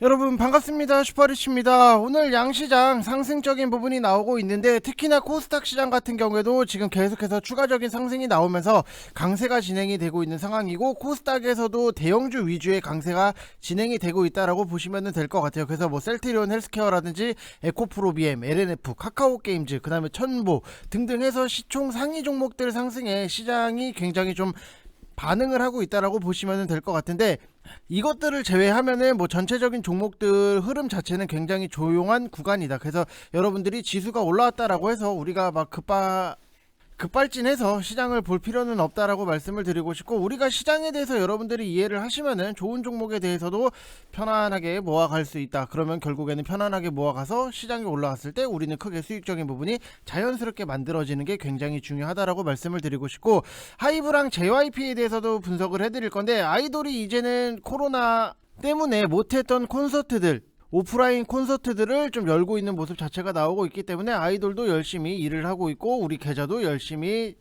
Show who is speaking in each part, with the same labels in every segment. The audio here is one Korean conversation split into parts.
Speaker 1: 여러분 반갑습니다. 슈퍼리치입니다. 오늘 양시장 상승적인 부분이 나오고 있는데 특히나 코스닥 시장 같은 경우에도 지금 계속해서 추가적인 상승이 나오면서 강세가 진행이 되고 있는 상황이고, 코스닥에서도 대형주 위주의 강세가 진행이 되고 있다라고 보시면 될 것 같아요. 그래서 뭐 셀트리온 헬스케어라든지 에코프로비엠, LNF, 카카오게임즈, 그 다음에 천보 등등 해서 시총 상위 종목들 상승에 시장이 굉장히 좀 반응을 하고 있다라고 보시면 될 것 같은데, 이것들을 제외하면은 뭐 전체적인 종목들 흐름 자체는 굉장히 조용한 구간이다. 그래서 여러분들이 지수가 올라왔다라고 해서 우리가 막 급발진해서 시장을 볼 필요는 없다라고 말씀을 드리고 싶고, 우리가 시장에 대해서 여러분들이 이해를 하시면은 좋은 종목에 대해서도 편안하게 모아갈 수 있다. 그러면 결국에는 편안하게 모아가서 시장이 올라왔을 때 우리는 크게 수익적인 부분이 자연스럽게 만들어지는 게 굉장히 중요하다라고 말씀을 드리고 싶고, 하이브랑 JYP에 대해서도 분석을 해드릴 건데, 아이돌이 이제는 코로나 때문에 못했던 콘서트들, 오프라인 콘서트들을 좀 열고 있는 모습 자체가 나오고 있기 때문에 아이돌도 열심히 일을 하고 있고 우리 계좌도 열심히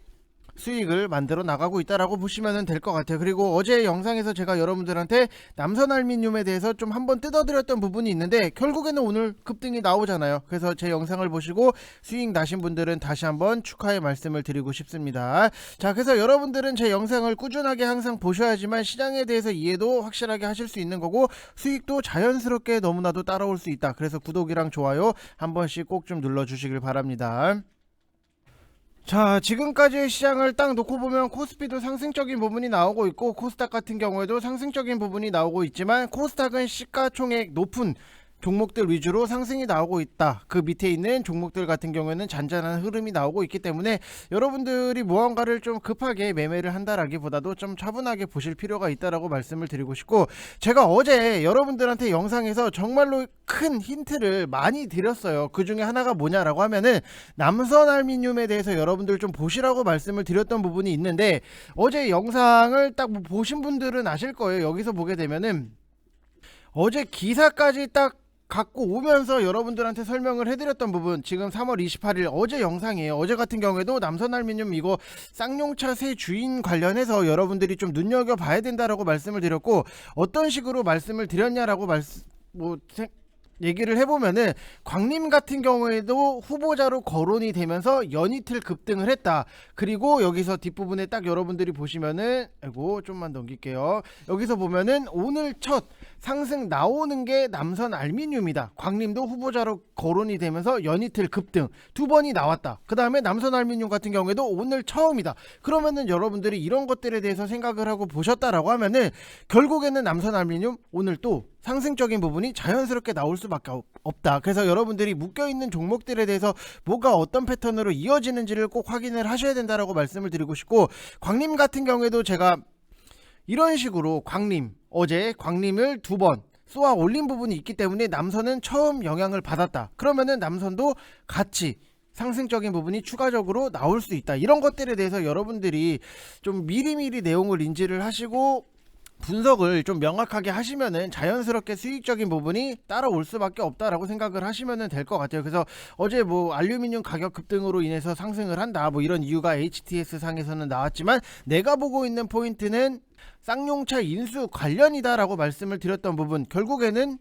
Speaker 1: 수익을 만들어 나가고 있다라고 보시면 될 것 같아요. 그리고 어제 영상에서 제가 여러분들한테 남선알미늄에 대해서 좀 한번 뜯어드렸던 부분이 있는데, 결국에는 오늘 급등이 나오잖아요. 그래서 제 영상을 보시고 수익 나신 분들은 다시 한번 축하의 말씀을 드리고 싶습니다. 자, 그래서 여러분들은 제 영상을 꾸준하게 항상 보셔야지만 시장에 대해서 이해도 확실하게 하실 수 있는 거고, 수익도 자연스럽게 너무나도 따라올 수 있다. 그래서 구독이랑 좋아요 한 번씩 꼭 좀 눌러주시길 바랍니다. 자, 지금까지의 시장을 딱 놓고 보면 코스피도 상승적인 부분이 나오고 있고, 코스닥 같은 경우에도 상승적인 부분이 나오고 있지만, 코스닥은 시가총액 높은 종목들 위주로 상승이 나오고 있다. 그 밑에 있는 종목들 같은 경우에는 잔잔한 흐름이 나오고 있기 때문에 여러분들이 무언가를 좀 급하게 매매를 한다라기보다도 좀 차분하게 보실 필요가 있다라고 말씀을 드리고 싶고, 제가 어제 여러분들한테 영상에서 정말로 큰 힌트를 많이 드렸어요. 그 중에 하나가 뭐냐라고 하면은 남선알미늄에 대해서 여러분들 좀 보시라고 말씀을 드렸던 부분이 있는데, 어제 영상을 딱 보신 분들은 아실 거예요. 여기서 보게 되면은 어제 기사까지 딱 갖고 오면서 여러분들한테 설명을 해드렸던 부분, 지금 3월 28일 어제 영상이에요. 어제 같은 경우에도 남선알미늄 이거 쌍용차 새 주인 관련해서 여러분들이 좀 눈여겨봐야 된다라고 말씀을 드렸고, 어떤 식으로 말씀을 드렸냐라고 얘기를 해보면은, 광림 같은 경우에도 후보자로 거론이 되면서 연이틀 급등을 했다. 그리고 여기서 뒷부분에 딱 여러분들이 보시면은, 아이고 좀만 넘길게요. 여기서 보면은 오늘 첫 상승 나오는 게 남선알미늄이다. 광림도 후보자로 거론이 되면서 연이틀 급등 두 번이 나왔다. 그 다음에 남선알미늄 같은 경우에도 오늘 처음이다. 그러면은 여러분들이 이런 것들에 대해서 생각을 하고 보셨다라고 하면은, 결국에는 남선알미늄 오늘 또 상승적인 부분이 자연스럽게 나올 수밖에 없다. 그래서 여러분들이 묶여있는 종목들에 대해서 뭐가 어떤 패턴으로 이어지는지를 꼭 확인을 하셔야 된다라고 말씀을 드리고 싶고, 광림 같은 경우에도 제가 이런 식으로 어제 광림을 두 번 쏘아 올린 부분이 있기 때문에 남선은 처음 영향을 받았다. 그러면은 남선도 같이 상승적인 부분이 추가적으로 나올 수 있다. 이런 것들에 대해서 여러분들이 좀 미리미리 내용을 인지를 하시고 분석을 좀 명확하게 하시면은 자연스럽게 수익적인 부분이 따라올 수밖에 없다라고 생각을 하시면 될 것 같아요. 그래서 어제 뭐 알루미늄 가격 급등으로 인해서 상승을 한다, 뭐 이런 이유가 HTS 상에서는 나왔지만, 내가 보고 있는 포인트는 쌍용차 인수 관련이다라고 말씀을 드렸던 부분, 결국에는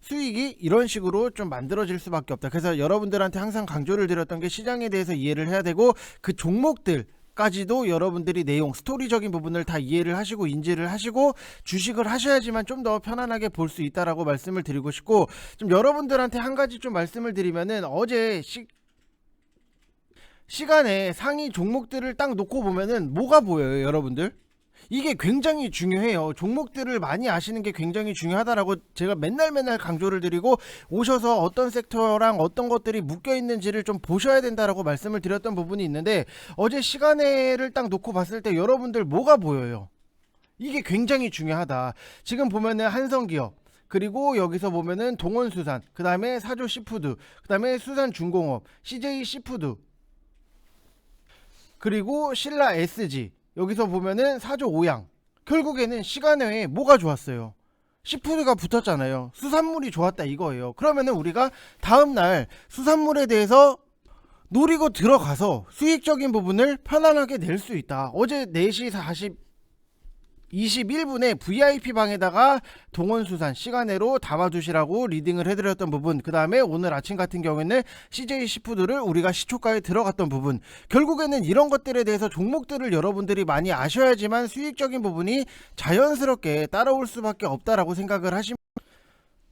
Speaker 1: 수익이 이런 식으로 좀 만들어질 수밖에 없다. 그래서 여러분들한테 항상 강조를 드렸던 게, 시장에 대해서 이해를 해야 되고 그 종목들 까지도 여러분들이 내용, 스토리적인 부분을 다 이해를 하시고 인지를 하시고 주식을 하셔야지만 좀 더 편안하게 볼 수 있다라고 말씀을 드리고 싶고, 좀 여러분들한테 한 가지 좀 말씀을 드리면은, 어제 시간에 상위 종목들을 딱 놓고 보면은 뭐가 보여요, 여러분들? 이게 굉장히 중요해요. 종목들을 많이 아시는 게 굉장히 중요하다라고 제가 맨날 강조를 드리고, 오셔서 어떤 섹터랑 어떤 것들이 묶여 있는지를 좀 보셔야 된다라고 말씀을 드렸던 부분이 있는데, 어제 시간에를 딱 놓고 봤을 때 여러분들 뭐가 보여요? 이게 굉장히 중요하다. 지금 보면은 한성기업, 그리고 여기서 보면은 동원수산, 그 다음에 사조시푸드, 그 다음에 수산중공업, CJ시푸드, 그리고 신라 SG, 여기서 보면은 사조 오양. 결국에는 시간에 뭐가 좋았어요? 시푸드가 붙었잖아요. 수산물이 좋았다 이거예요. 그러면은 우리가 다음날 수산물에 대해서 노리고 들어가서 수익적인 부분을 편안하게 낼 수 있다. 어제 4시 21분에 VIP 방에다가 동원수산 시간외로 담아두시라고 리딩을 해드렸던 부분, 그 다음에 오늘 아침 같은 경우에는 CJ 시푸드를 우리가 시초가에 들어갔던 부분, 결국에는 이런 것들에 대해서 종목들을 여러분들이 많이 아셔야지만 수익적인 부분이 자연스럽게 따라올 수밖에 없다라고 생각을 하시면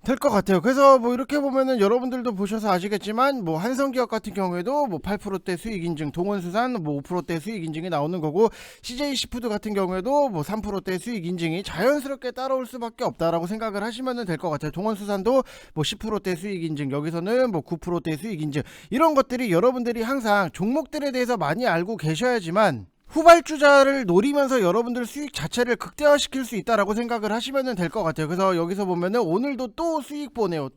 Speaker 1: 될 것 같아요. 그래서 뭐 이렇게 보면은 여러분들도 보셔서 아시겠지만 뭐 한성기업 같은 경우에도 뭐 8%대 수익 인증, 동원수산 뭐 5%대 수익 인증이 나오는 거고, CJ 시푸드 같은 경우에도 뭐 3%대 수익 인증이 자연스럽게 따라올 수밖에 없다라고 생각을 하시면 될 것 같아요. 동원수산도 뭐 10%대 수익 인증, 여기서는 뭐 9%대 수익 인증, 이런 것들이 여러분들이 항상 종목들에 대해서 많이 알고 계셔야지만 후발주자를 노리면서 여러분들 수익 자체를 극대화시킬 수 있다라고 생각을 하시면 될 것 같아요. 그래서 여기서 보면은 오늘도 또 수익 보네요.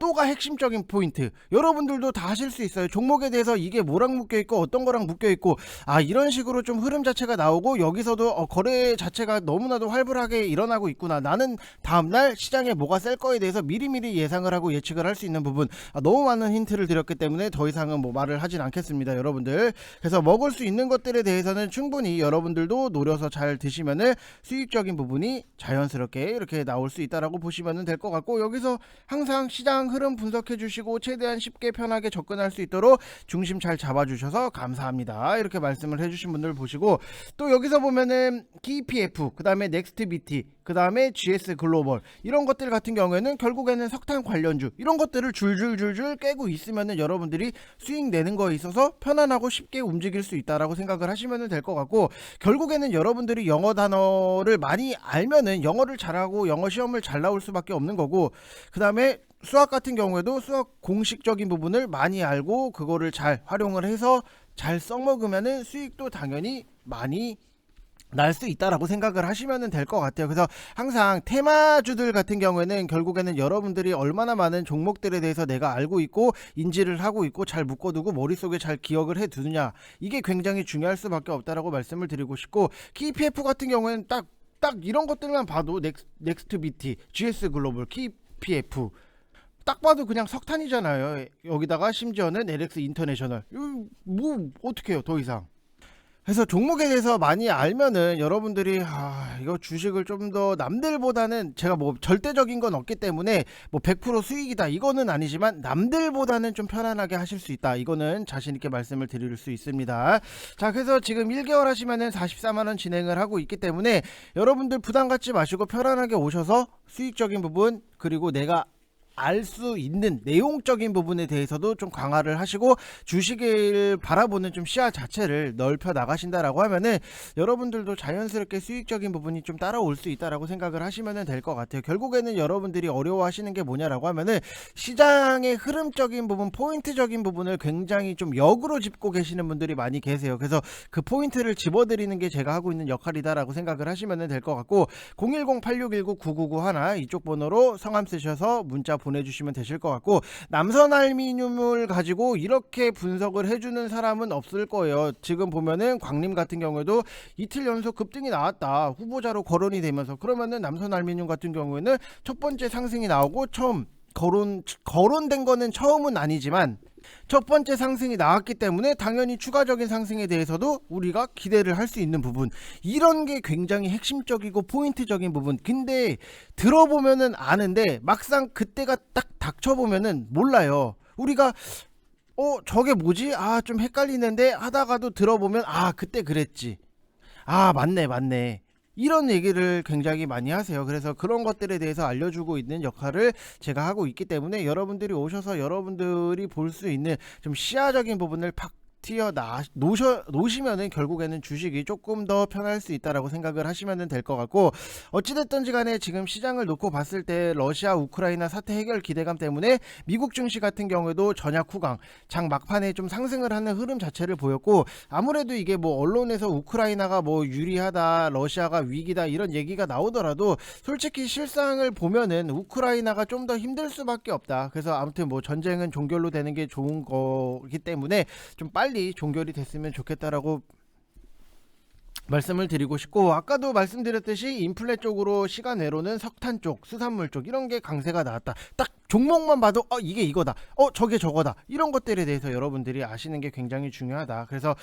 Speaker 1: 또가 핵심적인 포인트, 여러분들도 다 하실 수 있어요. 종목에 대해서 이게 뭐랑 묶여있고 어떤 거랑 묶여있고, 이런 식으로 좀 흐름 자체가 나오고, 여기서도 거래 자체가 너무나도 활발하게 일어나고 있구나, 나는 다음날 시장에 뭐가 셀 거에 대해서 미리미리 예상을 하고 예측을 할 수 있는 부분, 너무 많은 힌트를 드렸기 때문에 더 이상은 뭐 말을 하진 않겠습니다, 여러분들. 그래서 먹을 수 있는 것들에 대해서는 충분히 여러분들도 노려서 잘 드시면은 수익적인 부분이 자연스럽게 이렇게 나올 수 있다라고 보시면 될 것 같고, 여기서 항상 시장 흐름 분석해 주시고 최대한 쉽게 편하게 접근할 수 있도록 중심 잘 잡아 주셔서 감사합니다, 이렇게 말씀을 해주신 분들 보시고, 또 여기서 보면은 KPF, 그 다음에 넥스트비티, 그 다음에 GS 글로벌, 이런 것들 같은 경우에는 결국에는 석탄 관련주, 이런 것들을 줄줄줄줄 깨고 있으면은 여러분들이 수익 내는 거에 있어서 편안하고 쉽게 움직일 수 있다라고 생각을 하시면 될 것 같고, 결국에는 여러분들이 영어 단어를 많이 알면은 영어를 잘하고 영어 시험을 잘 나올 수밖에 없는 거고, 그 다음에 수학 같은 경우에도 수학 공식적인 부분을 많이 알고 그거를 잘 활용을 해서 잘 써먹으면은 수익도 당연히 많이 날 수 있다라고 생각을 하시면 될 것 같아요. 그래서 항상 테마주들 같은 경우에는 결국에는 여러분들이 얼마나 많은 종목들에 대해서 내가 알고 있고 인지를 하고 있고 잘 묶어두고 머릿속에 잘 기억을 해두느냐, 이게 굉장히 중요할 수밖에 없다라고 말씀을 드리고 싶고, KPF 같은 경우에는 딱 이런 것들만 봐도 넥스트비티, GS 글로벌, KPF 딱 봐도 그냥 석탄이잖아요. 여기다가 심지어는 LX 인터내셔널, 뭐 어떻게 해요 더 이상. 그래서 종목에 대해서 많이 알면은 여러분들이 이거 주식을 좀 더 남들보다는, 제가 뭐 절대적인 건 없기 때문에 뭐 100% 수익이다 이거는 아니지만 남들보다는 좀 편안하게 하실 수 있다, 이거는 자신 있게 말씀을 드릴 수 있습니다. 자, 그래서 지금 1개월 하시면은 44만원 진행을 하고 있기 때문에 여러분들 부담 갖지 마시고 편안하게 오셔서 수익적인 부분, 그리고 내가 알 수 있는 내용적인 부분에 대해서도 좀 강화를 하시고 주식을 바라보는 좀 시야 자체를 넓혀 나가신다라고 하면은 여러분들도 자연스럽게 수익적인 부분이 좀 따라올 수 있다라고 생각을 하시면 될 것 같아요. 결국에는 여러분들이 어려워하시는 게 뭐냐라고 하면은 시장의 흐름적인 부분, 포인트적인 부분을 굉장히 좀 역으로 짚고 계시는 분들이 많이 계세요. 그래서 그 포인트를 집어드리는 게 제가 하고 있는 역할이다라고 생각을 하시면 될 것 같고, 010-8619-9991 이쪽 번호로 성함 쓰셔서 문자 보내주시면 되실 것 같고, 남선 알미늄을 가지고 이렇게 분석을 해주는 사람은 없을 거예요. 지금 보면은 광림 같은 경우에도 이틀 연속 급등이 나왔다, 후보자로 거론이 되면서, 그러면은 남선 알미늄 같은 경우에는 첫 번째 상승이 나오고 처음 거론된 거는 처음은 아니지만 첫 번째 상승이 나왔기 때문에 당연히 추가적인 상승에 대해서도 우리가 기대를 할 수 있는 부분, 이런 게 굉장히 핵심적이고 포인트적인 부분. 근데 들어보면은 아는데 막상 그때가 딱 닥쳐보면은 몰라요. 우리가 저게 뭐지? 좀 헷갈리는데 하다가도 들어보면 그때 그랬지, 맞네, 이런 얘기를 굉장히 많이 하세요. 그래서 그런 것들에 대해서 알려주고 있는 역할을 제가 하고 있기 때문에 여러분들이 오셔서 여러분들이 볼 수 있는 좀 시야적인 부분을 팍 놓으시면은 결국에는 주식이 조금 더 편할 수 있다라고 생각을 하시면 될 것 같고, 어찌됐든지 간에 지금 시장을 놓고 봤을 때 러시아 우크라이나 사태 해결 기대감 때문에 미국 증시 같은 경우에도 전약 후강, 장 막판에 좀 상승을 하는 흐름 자체를 보였고, 아무래도 이게 뭐 언론에서 우크라이나가 뭐 유리하다, 러시아가 위기다 이런 얘기가 나오더라도 솔직히 실상을 보면은 우크라이나가 좀 더 힘들 수밖에 없다. 그래서 아무튼 뭐 전쟁은 종결로 되는 게 좋은 거기 때문에 좀 빨리 종결이 됐으면 좋겠다라고 말씀을 드리고 싶고, 아까도 말씀드렸듯이 인플레 쪽으로 시간 외로는 석탄 쪽, 수산물 쪽 이런 게 강세가 나왔다. 딱 종목만 봐도 이게 이거다, 저게 저거다, 이런 것들에 대해서 여러분들이 아시는 게 굉장히 중요하다. 그래서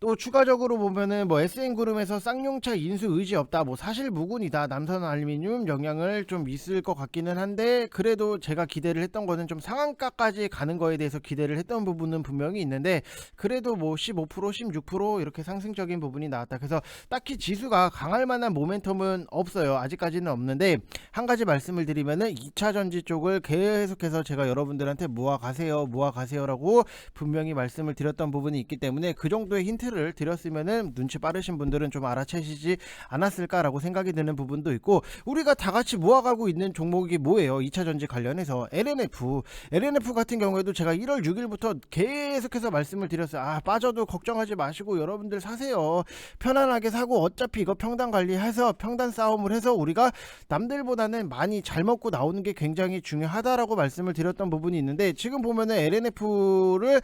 Speaker 1: 또 추가적으로 보면은 뭐 SN그룹에서 쌍용차 인수 의지 없다, 뭐 사실 무근이다, 남선 알루미늄 영향을 좀 있을 것 같기는 한데, 그래도 제가 기대를 했던 거는 좀 상한가까지 가는 거에 대해서 기대를 했던 부분은 분명히 있는데, 그래도 뭐 15% 16% 이렇게 상승적인 부분이 나왔다. 그래서 딱히 지수가 강할 만한 모멘텀은 없어요. 아직까지는 없는데, 한 가지 말씀을 드리면은 2차 전지 쪽을 계속해서 제가 여러분들한테 모아가세요라고 분명히 말씀을 드렸던 부분이 있기 때문에, 그 정도의 힌트를 드렸으면은 눈치 빠르신 분들은 좀 알아채시지 않았을까라고 생각이 드는 부분도 있고, 우리가 다 같이 모아가고 있는 종목이 뭐예요? 2차 전지 관련해서 LNF 같은 경우에도 제가 1월 6일부터 계속해서 말씀을 드렸어요. 빠져도 걱정하지 마시고 여러분들 사세요. 편안하게 사고, 어차피 이거 평단 관리해서 평단 싸움을 해서 우리가 남들보다는 많이 잘 먹고 나오는 게 굉장히 중요하다라고 말씀을 드렸던 부분이 있는데, 지금 보면은 LNF를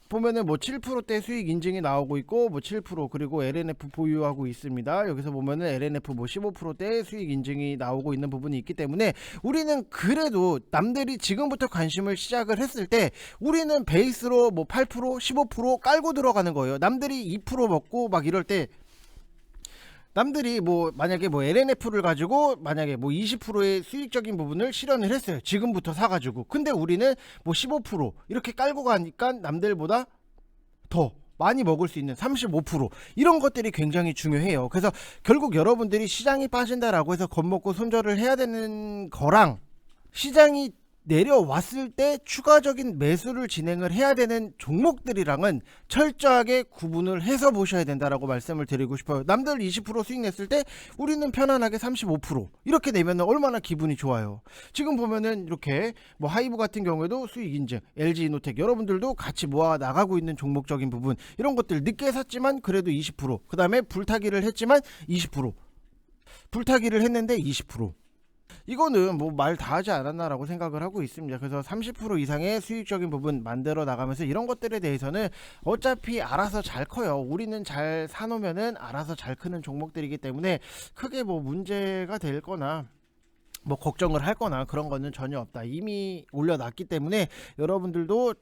Speaker 1: 보면은 뭐 7%대 수익 인증이 나오고 있고, 뭐 7% 그리고 LNF 보유하고 있습니다. 여기서 보면은 LNF 뭐 15%대 수익 인증이 나오고 있는 부분이 있기 때문에, 우리는 그래도 남들이 지금부터 관심을 시작을 했을 때 우리는 베이스로 뭐 8% 15% 깔고 들어가는 거예요. 남들이 2% 먹고 막 이럴 때, 남들이 뭐 만약에 뭐 LNF를 가지고 만약에 뭐 20%의 수익적인 부분을 실현을 했어요. 지금부터 사가지고. 근데 우리는 뭐 15% 이렇게 깔고 가니까 남들보다 더 많이 먹을 수 있는 35% 이런 것들이 굉장히 중요해요. 그래서 결국 여러분들이 시장이 빠진다라고 해서 겁먹고 손절을 해야 되는 거랑, 시장이 내려왔을 때 추가적인 매수를 진행을 해야 되는 종목들이랑은 철저하게 구분을 해서 보셔야 된다라고 말씀을 드리고 싶어요. 남들 20% 수익 냈을 때 우리는 편안하게 35% 이렇게 내면 얼마나 기분이 좋아요. 지금 보면은 이렇게 뭐 하이브 같은 경우에도 수익 인증, LG이노텍 여러분들도 같이 모아 나가고 있는 종목적인 부분, 이런 것들 늦게 샀지만 그래도 20%, 그 다음에 불타기를 했지만 20%, 불타기를 했는데 20%, 이거는 뭐 말 다 하지 않았나라고 생각을 하고 있습니다. 그래서 30% 이상의 수익적인 부분 만들어 나가면서 이런 것들에 대해서는 어차피 알아서 잘 커요. 우리는 잘 사놓으면은 알아서 잘 크는 종목들이기 때문에 크게 뭐 문제가 될 거나 뭐 걱정을 할 거나 그런 거는 전혀 없다. 이미 올려놨기 때문에 여러분들도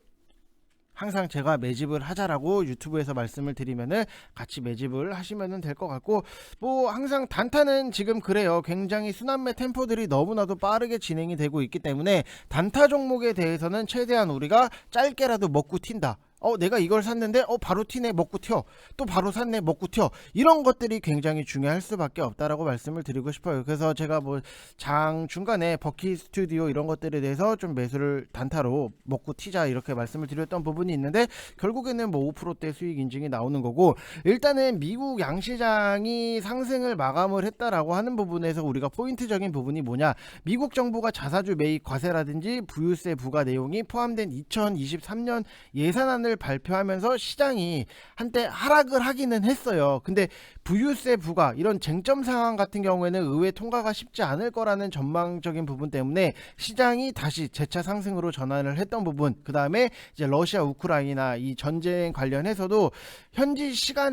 Speaker 1: 항상 제가 매집을 하자라고 유튜브에서 말씀을 드리면은 같이 매집을 하시면은 될 것 같고, 뭐 항상 단타는 지금 그래요. 굉장히 순환매 템포들이 너무나도 빠르게 진행이 되고 있기 때문에 단타 종목에 대해서는 최대한 우리가 짧게라도 먹고 튄다. 내가 이걸 샀는데 바로 튀네, 먹고 튀어, 또 바로 샀네, 먹고 튀어, 이런 것들이 굉장히 중요할 수밖에 없다라고 말씀을 드리고 싶어요. 그래서 제가 뭐 장 중간에 버키 스튜디오 이런 것들에 대해서 좀 매수를 단타로 먹고 튀자 이렇게 말씀을 드렸던 부분이 있는데, 결국에는 뭐 5%대 수익 인증이 나오는 거고, 일단은 미국 양시장이 상승을 마감을 했다라고 하는 부분에서 우리가 포인트적인 부분이 뭐냐, 미국 정부가 자사주 매입 과세라든지 부유세 부과 내용이 포함된 2023년 예산안을 발표하면서 시장이 한때 하락을 하기는 했어요. 근데 부유세 부과 이런 쟁점 상황 같은 경우에는 의회 통과가 쉽지 않을 거라는 전망적인 부분 때문에 시장이 다시 재차 상승으로 전환을 했던 부분, 그 다음에 이제 러시아 우크라이나 이 전쟁 관련해서도 현지 시간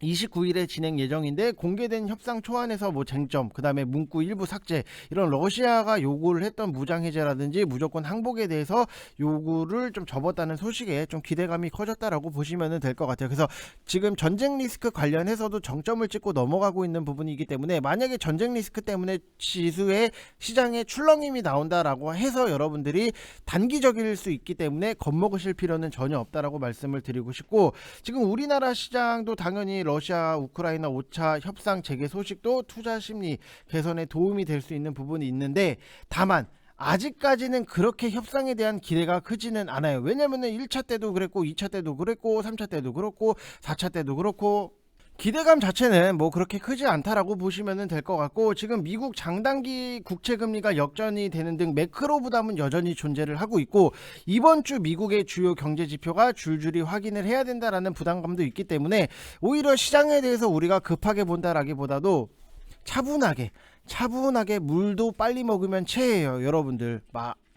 Speaker 1: 29일에 진행 예정인데, 공개된 협상 초안에서 뭐 쟁점, 그 다음에 문구 일부 삭제, 이런 러시아가 요구를 했던 무장해제라든지 무조건 항복에 대해서 요구를 좀 접었다는 소식에 좀 기대감이 커졌다라고 보시면 될 것 같아요. 그래서 지금 전쟁 리스크 관련해서도 정점을 찍고 넘어가고 있는 부분이기 때문에, 만약에 전쟁 리스크 때문에 지수에 시장에 출렁임이 나온다라고 해서 여러분들이 단기적일 수 있기 때문에 겁먹으실 필요는 전혀 없다라고 말씀을 드리고 싶고, 지금 우리나라 시장도 당연히 러시아 우크라이나 5차 협상 재개 소식도 투자 심리 개선에 도움이 될 수 있는 부분이 있는데, 다만 아직까지는 그렇게 협상에 대한 기대가 크지는 않아요. 왜냐면은 1차 때도 그랬고 2차 때도 그랬고 3차 때도 그렇고 4차 때도 그렇고, 기대감 자체는 뭐 그렇게 크지 않다라고 보시면 될 것 같고, 지금 미국 장단기 국채금리가 역전이 되는 등 매크로 부담은 여전히 존재를 하고 있고, 이번 주 미국의 주요 경제 지표가 줄줄이 확인을 해야 된다라는 부담감도 있기 때문에, 오히려 시장에 대해서 우리가 급하게 본다라기보다도 차분하게 물도 빨리 먹으면 체해요. 여러분들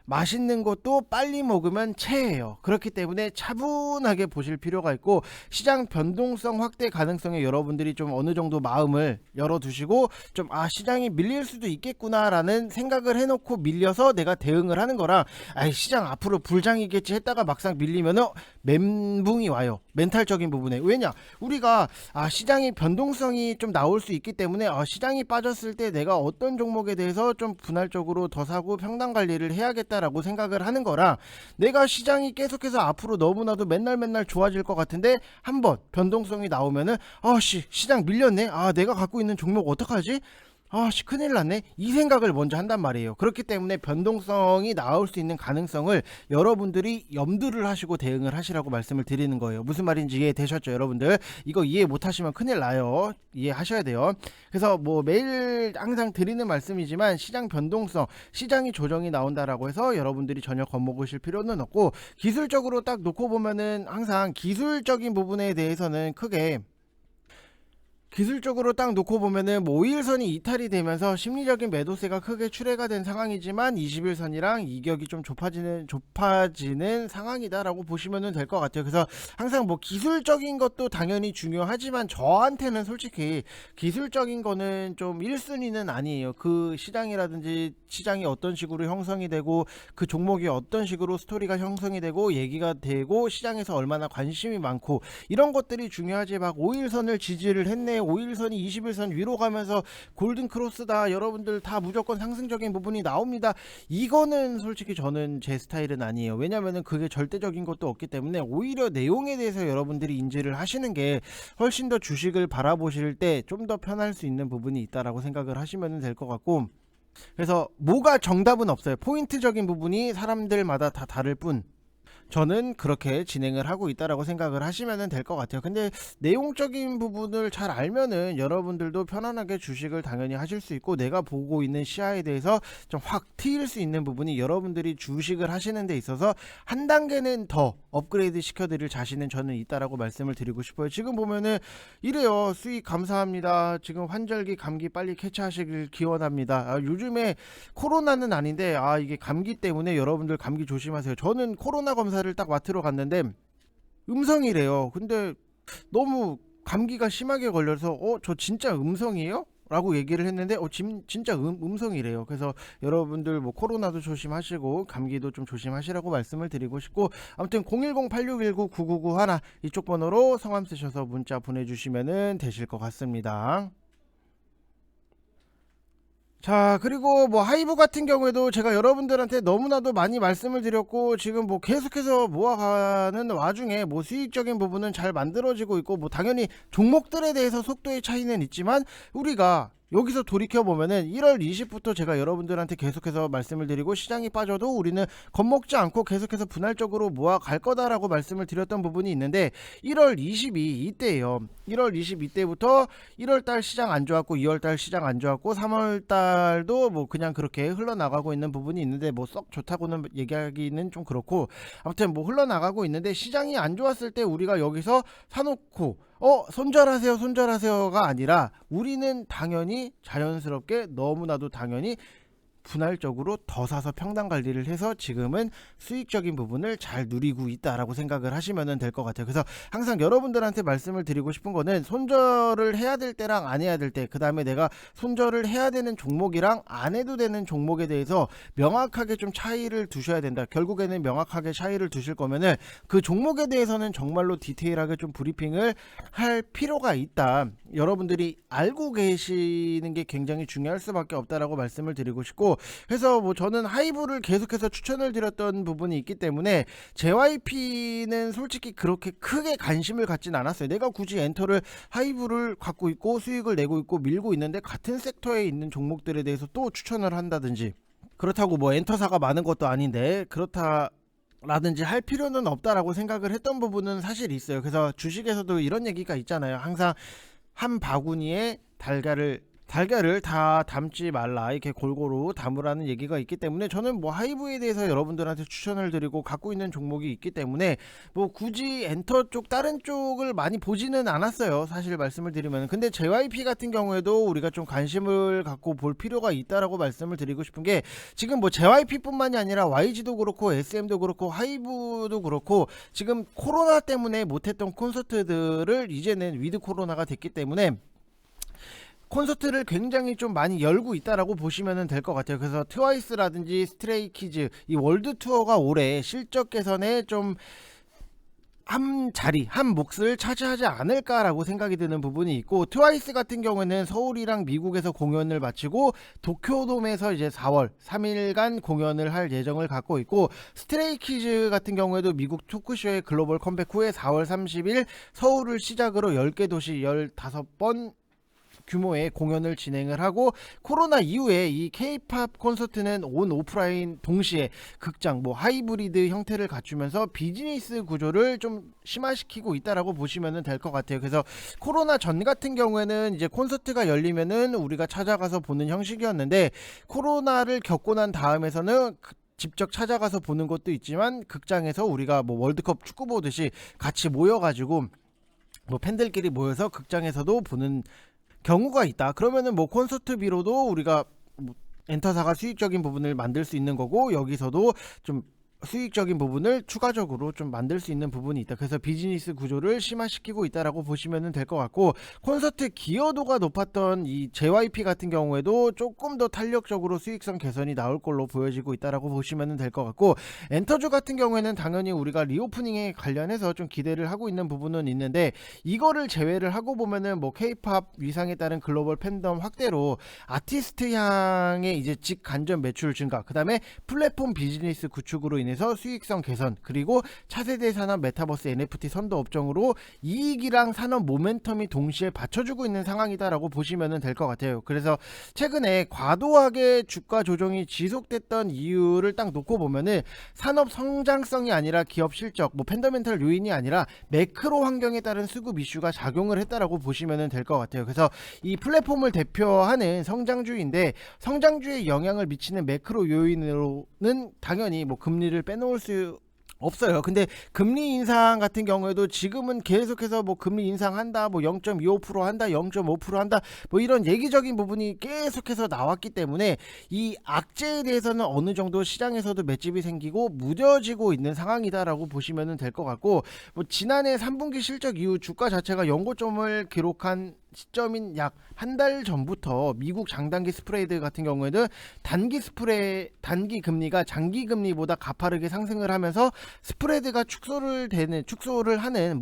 Speaker 1: 맛있는 것도 빨리 먹으면 체해요. 그렇기 때문에 차분하게 보실 필요가 있고, 시장 변동성 확대 가능성에 여러분들이 좀 어느 정도 마음을 열어두시고, 좀 시장이 밀릴 수도 있겠구나 라는 생각을 해놓고 밀려서 내가 대응을 하는 거랑, 시장 앞으로 불장이겠지 했다가 막상 밀리면은 멘붕이 와요. 멘탈적인 부분에. 왜냐, 우리가 시장이 변동성이 좀 나올 수 있기 때문에 시장이 빠졌을 때 내가 어떤 종목에 대해서 좀 분할적으로 더 사고 평단 관리를 해야겠다라고 생각을 하는 거랑, 내가 시장이 계속해서 앞으로 너무나도 맨날 좋아질 것 같은데 한번 변동성이 나오면은 시장 밀렸네, 내가 갖고 있는 종목 어떡하지, 큰일 났네, 이 생각을 먼저 한단 말이에요. 그렇기 때문에 변동성이 나올 수 있는 가능성을 여러분들이 염두를 하시고 대응을 하시라고 말씀을 드리는 거예요. 무슨 말인지 이해되셨죠 여러분들? 이거 이해 못하시면 큰일 나요. 이해하셔야 돼요. 그래서 뭐 매일 항상 드리는 말씀이지만, 시장 변동성, 시장이 조정이 나온다라고 해서 여러분들이 전혀 겁먹으실 필요는 없고, 기술적으로 딱 놓고 보면은 항상 기술적인 부분에 대해서는 크게, 기술적으로 딱 놓고 보면은 5일선이 이탈이 되면서 심리적인 매도세가 크게 출회가 된 상황이지만, 21선이랑 이격이 좀 좁아지는 상황이다라고 보시면 될 것 같아요. 그래서 항상 뭐 기술적인 것도 당연히 중요하지만, 저한테는 솔직히 기술적인 거는 좀 1순위는 아니에요. 그 시장이라든지 시장이 어떤 식으로 형성이 되고, 그 종목이 어떤 식으로 스토리가 형성이 되고 얘기가 되고, 시장에서 얼마나 관심이 많고, 이런 것들이 중요하지, 막 5일선을 지지를 했네, 5일선이 21선 위로 가면서 골든 크로스다, 여러분들 다 무조건 상승적인 부분이 나옵니다, 이거는 솔직히 저는 제 스타일은 아니에요. 왜냐면은 그게 절대적인 것도 없기 때문에, 오히려 내용에 대해서 여러분들이 인지를 하시는 게 훨씬 더 주식을 바라보실 때 좀 더 편할 수 있는 부분이 있다라고 생각을 하시면 될 것 같고, 그래서 뭐가 정답은 없어요. 포인트적인 부분이 사람들마다 다 다를 뿐, 저는 그렇게 진행을 하고 있다라고 생각을 하시면 될 것 같아요. 근데 내용적인 부분을 잘 알면은 여러분들도 편안하게 주식을 당연히 하실 수 있고, 내가 보고 있는 시야에 대해서 좀 확 트일 수 있는 부분이, 여러분들이 주식을 하시는 데 있어서 한 단계는 더 업그레이드 시켜드릴 자신은 저는 있다라고 말씀을 드리고 싶어요. 지금 보면은 이래요. 수익 감사합니다. 지금 환절기 감기 빨리 캐치하시길 기원합니다. 요즘에 코로나는 아닌데 이게 감기 때문에 여러분들 감기 조심하세요. 저는 코로나 검사를 딱 맡으러 갔는데 음성이래요. 근데 너무 감기가 심하게 걸려서 저 진짜 음성이에요? 라고 얘기를 했는데 진짜 음성이래요. 그래서 여러분들 뭐 코로나도 조심하시고 감기도 좀 조심하시라고 말씀을 드리고 싶고, 아무튼 010-8619-9991 이쪽 번호로 성함 쓰셔서 문자 보내주시면 되실 것 같습니다. 자, 그리고 뭐 하이브 같은 경우에도 제가 여러분들한테 너무나도 많이 말씀을 드렸고, 지금 뭐 계속해서 모아가는 와중에 뭐 수익적인 부분은 잘 만들어지고 있고, 뭐 당연히 종목들에 대해서 속도의 차이는 있지만, 우리가 여기서 돌이켜보면은 1월 20부터 제가 여러분들한테 계속해서 말씀을 드리고, 시장이 빠져도 우리는 겁먹지 않고 계속해서 분할적으로 모아갈 거다라고 말씀을 드렸던 부분이 있는데, 1월 22 이때예요. 1월 22 때부터 1월달 시장 안 좋았고, 2월달 시장 안 좋았고, 3월달도 뭐 그냥 그렇게 흘러나가고 있는 부분이 있는데, 뭐 썩 좋다고는 얘기하기는 좀 그렇고, 아무튼 뭐 흘러나가고 있는데, 시장이 안 좋았을 때 우리가 여기서 사놓고 손절하세요가 아니라, 우리는 당연히 자연스럽게, 너무나도 당연히 분할적으로 더 사서 평단 관리를 해서 지금은 수익적인 부분을 잘 누리고 있다라고 생각을 하시면 될 것 같아요. 그래서 항상 여러분들한테 말씀을 드리고 싶은 거는, 손절을 해야 될 때랑 안 해야 될 때, 그 다음에 내가 손절을 해야 되는 종목이랑 안 해도 되는 종목에 대해서 명확하게 좀 차이를 두셔야 된다. 결국에는 명확하게 차이를 두실 거면은 그 종목에 대해서는 정말로 디테일하게 좀 브리핑을 할 필요가 있다. 여러분들이 알고 계시는 게 굉장히 중요할 수밖에 없다라고 말씀을 드리고 싶고, 그래서 뭐 저는 하이브를 계속해서 추천을 드렸던 부분이 있기 때문에, JYP는 솔직히 그렇게 크게 관심을 갖진 않았어요. 내가 굳이 엔터를, 하이브를 갖고 있고 수익을 내고 있고 밀고 있는데, 같은 섹터에 있는 종목들에 대해서 또 추천을 한다든지, 그렇다고 뭐 엔터사가 많은 것도 아닌데 그렇다 라든지 할 필요는 없다라고 생각을 했던 부분은 사실 있어요. 그래서 주식에서도 이런 얘기가 있잖아요. 항상 한 바구니에 달걀을 달걀을 다 담지 말라, 이렇게 골고루 담으라는 얘기가 있기 때문에 저는 뭐 하이브에 대해서 여러분들한테 추천을 드리고 갖고 있는 종목이 있기 때문에 뭐 굳이 엔터 쪽 다른 쪽을 많이 보지는 않았어요, 사실 말씀을 드리면. 근데 JYP 같은 경우에도 우리가 좀 관심을 갖고 볼 필요가 있다라고 말씀을 드리고 싶은 게, 지금 뭐 JYP 뿐만이 아니라 YG도 그렇고 SM도 그렇고 하이브도 그렇고 지금 코로나 때문에 못했던 콘서트들을 이제는 위드 코로나가 됐기 때문에 콘서트를 굉장히 좀 많이 열고 있다라고 보시면 될 것 같아요. 그래서 트와이스라든지 스트레이키즈, 이 월드 투어가 올해 실적 개선에 좀 한 자리, 한 몫을 차지하지 않을까라고 생각이 드는 부분이 있고, 트와이스 같은 경우에는 서울이랑 미국에서 공연을 마치고 도쿄돔에서 이제 4월 3일간 공연을 할 예정을 갖고 있고, 스트레이키즈 같은 경우에도 미국 토크쇼의 글로벌 컴백 후에 4월 30일 서울을 시작으로 10개 도시 15번 규모의 공연을 진행을 하고, 코로나 이후에 이 K-팝 콘서트는 온 오프라인 동시에 극장 뭐 하이브리드 형태를 갖추면서 비즈니스 구조를 좀 심화시키고 있다라고 보시면 될 것 같아요. 그래서 코로나 전 같은 경우에는 이제 콘서트가 열리면은 우리가 찾아가서 보는 형식이었는데, 코로나를 겪고 난 다음에서는 직접 찾아가서 보는 것도 있지만 극장에서 우리가 뭐 월드컵 축구 보듯이 같이 모여가지고 뭐 팬들끼리 모여서 극장에서도 보는 경우가 있다. 그러면은 뭐 콘서트비로도 우리가 뭐 엔터사가 수익적인 부분을 만들 수 있는 거고, 여기서도 좀 수익적인 부분을 추가적으로 좀 만들 수 있는 부분이 있다. 그래서 비즈니스 구조를 심화시키고 있다라고 보시면 될 것 같고, 콘서트 기여도가 높았던 이 JYP 같은 경우에도 조금 더 탄력적으로 수익성 개선이 나올 걸로 보여지고 있다라고 보시면 될 것 같고, 엔터주 같은 경우에는 당연히 우리가 리오프닝에 관련해서 좀 기대를 하고 있는 부분은 있는데, 이거를 제외를 하고 보면은 뭐 K-팝 위상에 따른 글로벌 팬덤 확대로 아티스트 향의 이제 직간접 매출 증가, 그 다음에 플랫폼 비즈니스 구축으로 인해서 수익성 개선, 그리고 차세대 산업 메타버스 NFT 선도 업종으로 이익이랑 산업 모멘텀이 동시에 받쳐주고 있는 상황이다라고 보시면 될 것 같아요. 그래서 최근에 과도하게 주가 조정이 지속됐던 이유를 딱 놓고 보면은 산업 성장성이 아니라 기업 실적, 뭐 팬더멘털 요인이 아니라 매크로 환경에 따른 수급 이슈가 작용을 했다라고 보시면 될 것 같아요. 그래서 이 플랫폼을 대표하는 성장주인데, 성장주에 영향을 미치는 매크로 요인으로는 당연히 뭐 금리를 빼놓을 수 없어요. 근데 금리 인상 같은 경우에도 지금은 계속해서 뭐 금리 인상한다, 뭐 0.25% 한다, 0.5% 한다, 뭐 이런 얘기적인 부분이 계속해서 나왔기 때문에 이 악재에 대해서는 어느 정도 시장에서도 맷집이 생기고 무뎌지고 있는 상황이다라고 보시면 될 것 같고, 뭐 지난해 3분기 실적 이후 주가 자체가 연고점을 기록한 시점인 약 한 달 전부터 미국 장단기 스프레드 같은 경우에는 단기 금리가 장기 금리보다 가파르게 상승을 하면서 스프레드가 축소를 하는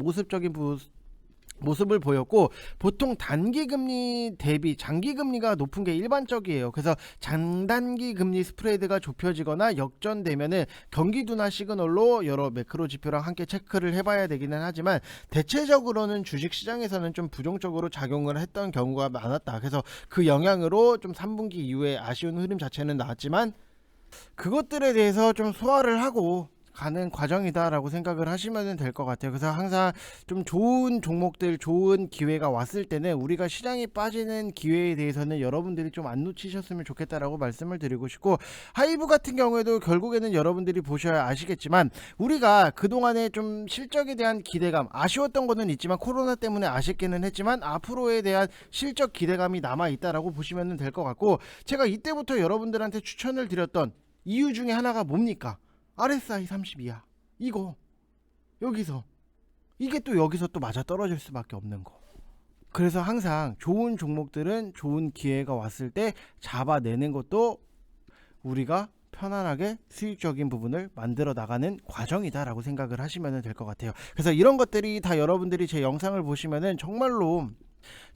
Speaker 1: 모습을 보였고, 보통 단기 금리 대비 장기 금리가 높은 게 일반적이에요. 그래서 장단기 금리 스프레드가 좁혀지거나 역전되면은 경기 둔화 시그널로 여러 매크로 지표랑 함께 체크를 해봐야 되기는 하지만, 대체적으로는 주식 시장에서는 좀 부정적으로 작용을 했던 경우가 많았다. 그래서 그 영향으로 좀 3분기 이후에 아쉬운 흐름 자체는 나왔지만, 그것들에 대해서 좀 소화를 하고 가는 과정이다라고 생각을 하시면 될 것 같아요. 그래서 항상 좀 좋은 종목들, 좋은 기회가 왔을 때는 우리가 시장이 빠지는 기회에 대해서는 여러분들이 좀 안 놓치셨으면 좋겠다라고 말씀을 드리고 싶고, 하이브 같은 경우에도 결국에는 여러분들이 보셔야 아시겠지만, 우리가 그동안에 좀 실적에 대한 기대감, 아쉬웠던 거는 있지만 코로나 때문에 아쉽기는 했지만 앞으로에 대한 실적 기대감이 남아있다라고 보시면 될 것 같고, 제가 이때부터 여러분들한테 추천을 드렸던 이유 중에 하나가 뭡니까? RSI 32야. 이거 여기서 이게 또 여기서 또 맞아 떨어질 수밖에 없는 거. 그래서 항상 좋은 종목들은 좋은 기회가 왔을 때 잡아내는 것도 우리가 편안하게 수익적인 부분을 만들어 나가는 과정이다라고 생각을 하시면 될 것 같아요. 그래서 이런 것들이 다 여러분들이 제 영상을 보시면은 정말로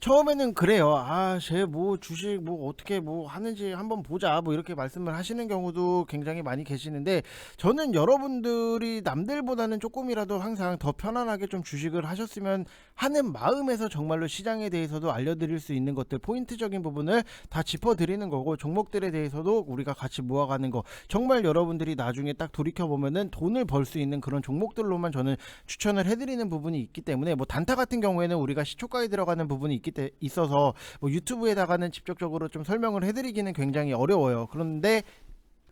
Speaker 1: 처음에는 그래요. 쟤 뭐 주식 뭐 어떻게 뭐 하는지 한번 보자, 뭐 이렇게 말씀을 하시는 경우도 굉장히 많이 계시는데, 저는 여러분들이 남들보다는 조금이라도 항상 더 편안하게 좀 주식을 하셨으면 하는 마음에서 정말로 시장에 대해서도 알려드릴 수 있는 것들, 포인트적인 부분을 다 짚어드리는 거고, 종목들에 대해서도 우리가 같이 모아가는 거, 정말 여러분들이 나중에 딱 돌이켜보면은 돈을 벌 수 있는 그런 종목들로만 저는 추천을 해드리는 부분이 있기 때문에, 뭐 단타 같은 경우에는 우리가 시초가에 들어가는 부분이 있어서 뭐 유튜브에다가는 직접적으로 좀 설명을 해드리기는 굉장히 어려워요. 그런데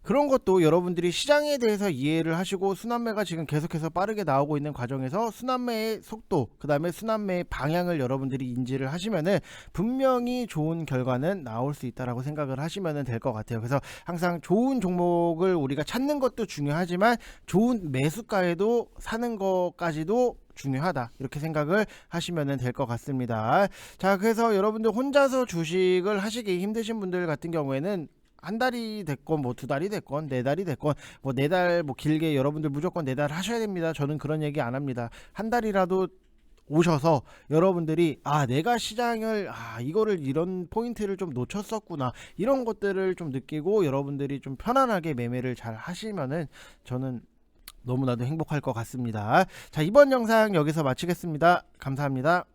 Speaker 1: 그런 것도 여러분들이 시장에 대해서 이해를 하시고, 순환매가 지금 계속해서 빠르게 나오고 있는 과정에서 순환매의 속도, 그 다음에 순환매의 방향을 여러분들이 인지를 하시면은 분명히 좋은 결과는 나올 수 있다라고 생각을 하시면 될 것 같아요. 그래서 항상 좋은 종목을 우리가 찾는 것도 중요하지만 좋은 매수가에도 사는 것까지도 중요하다, 이렇게 생각을 하시면 될 것 같습니다. 자, 그래서 여러분들 혼자서 주식을 하시기 힘드신 분들 같은 경우에는 한 달이 됐건 뭐 두 달이 됐건 네 달이 됐건 뭐 네 달 뭐 길게 여러분들 무조건 네 달 하셔야 됩니다. 저는 그런 얘기 안 합니다. 한 달이라도 오셔서 여러분들이 내가 시장을 이거를 이런 포인트를 좀 놓쳤었구나, 이런 것들을 좀 느끼고 여러분들이 좀 편안하게 매매를 잘 하시면은 저는 너무나도 행복할 것 같습니다. 자, 이번 영상 여기서 마치겠습니다. 감사합니다.